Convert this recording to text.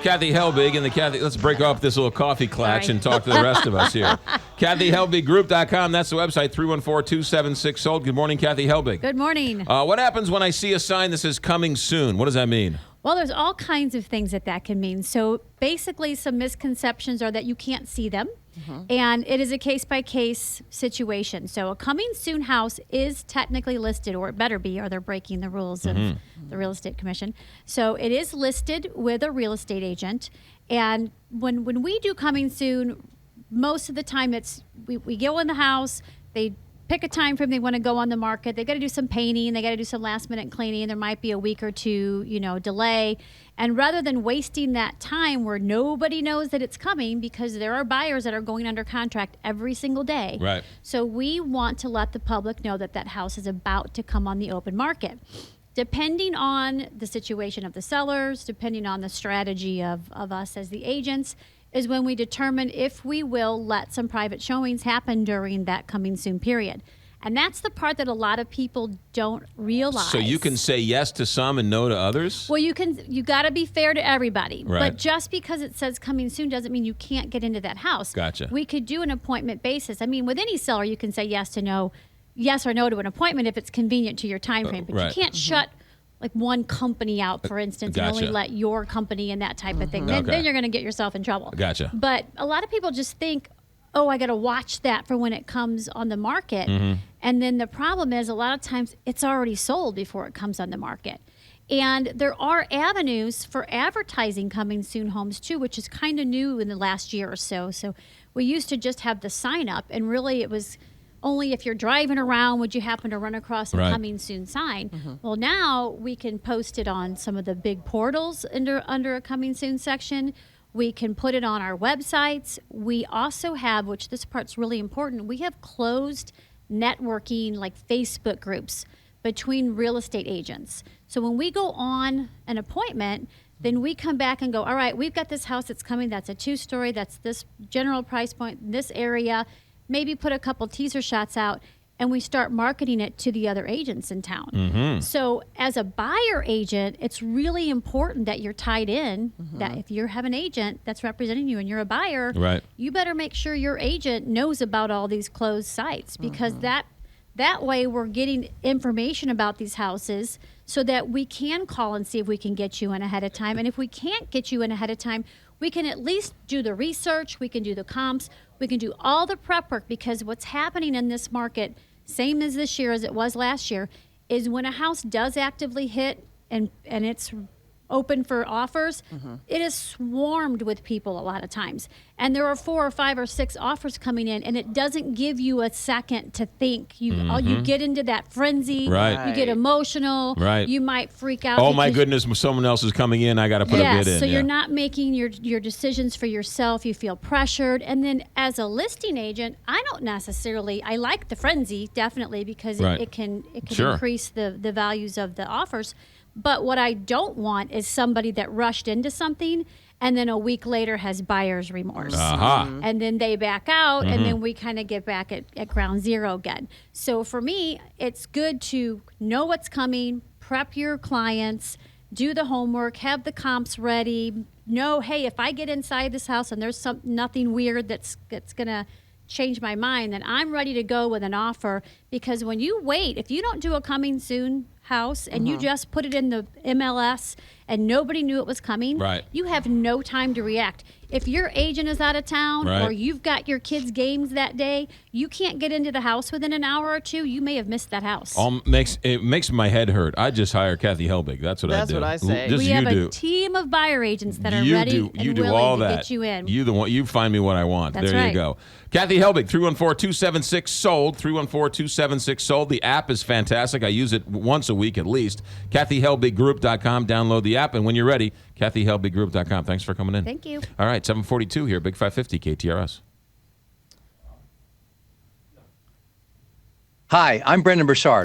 Kathy Helbig, and let's break off this little coffee clutch and talk to the rest of us here. KathyHelbigGroup.com, that's the website, 314-276-SOLD. Good morning, Kathy Helbig. Good morning. What happens when I see a sign that says coming soon? What does that mean? Well, there's all kinds of things that can mean. So basically, some misconceptions are that you can't see them, and it is a case-by-case situation. So a coming soon house is technically listed, or it better be, or they're breaking the rules of the Real Estate Commission. So it is listed with a real estate agent, and when we do coming soon, most of the time it's we go in the house, they pick a time frame they want to go on the market. They got to do some painting. They got to do some last minute cleaning. There might be a week or two, delay. And rather than wasting that time where nobody knows that it's coming, because there are buyers that are going under contract every single day. Right. So we want to let the public know that that house is about to come on the open market. Depending on the situation of the sellers, depending on the strategy of us as the agents, is when we determine if we will let some private showings happen during that coming soon period. And that's the part that a lot of people don't realize. So you can say yes to some and no to others? Well, you got to be fair to everybody. Right. But just because it says coming soon doesn't mean you can't get into that house. Gotcha. We could do an appointment basis. I mean, with any seller, you can say yes or no to an appointment if it's convenient to your time frame. But right. you can't shut like one company out, for instance, and only let your company and that type of thing. Then you're going to get yourself in trouble. Gotcha. But a lot of people just think, oh, I got to watch that for when it comes on the market. And then the problem is a lot of times it's already sold before it comes on the market. And there are avenues for advertising coming soon homes too, which is kind of new in the last year or so. So we used to just have the sign up, and really it was only if you're driving around would you happen to run across a coming soon sign. Well, now we can post it on some of the big portals under a coming soon section. We can put it on our websites. We also have, which this part's really important, we have closed networking like Facebook groups between real estate agents. So when we go on an appointment, then we come back and go, all right, we've got this house that's coming, that's a 2-story, that's this general price point in this area. Maybe put a couple teaser shots out, and we start marketing it to the other agents in town. So as a buyer agent, it's really important that you're tied in, that if you have an agent that's representing you and you're a buyer, you better make sure your agent knows about all these closed sites, because that way we're getting information about these houses so that we can call and see if we can get you in ahead of time. And if we can't get you in ahead of time, we can at least do the research, we can do the comps, we can do all the prep work, because what's happening in this market, same as this year as it was last year, is when a house does actively hit and it's open for offers, it is swarmed with people a lot of times. And there are 4 or 5 or 6 offers coming in, and it doesn't give you a second to think. You get into that frenzy. Right. You get emotional. Right. You might freak out. Oh, my goodness, someone else is coming in. I got to put a bid in. So you're not making your decisions for yourself. You feel pressured. And then as a listing agent, I like the frenzy, definitely, because it can increase the values of the offers. But what I don't want is somebody that rushed into something and then a week later has buyer's remorse. And then they back out, and then we kind of get back at ground zero again. So for me, it's good to know what's coming, prep your clients, do the homework, have the comps ready, know, hey, if I get inside this house and there's nothing weird that's going to change my mind, then I'm ready to go with an offer. Because when you wait, if you don't do a coming soon house and you just put it in the MLS and nobody knew it was coming, you have no time to react. If your agent is out of town or you've got your kids' games that day, you can't get into the house within an hour or two, you may have missed that house. It makes my head hurt. I just hire Kathy Helbig. That's what I do. That's what I say. We have a team of buyer agents that are ready and willing to get you in. You find me what I want. That's there right. You go. Kathy Helbig, 314-276-SOLD, 314-276-SOLD. The app is fantastic. I use it once a week at least. KathyHelbigGroup.com. Download the app, and when you're ready, KathyHelbigGroup.com. Thanks for coming in. Thank you. All right, 742 here, Big 550 KTRS. Hi, I'm Brendan Burchard.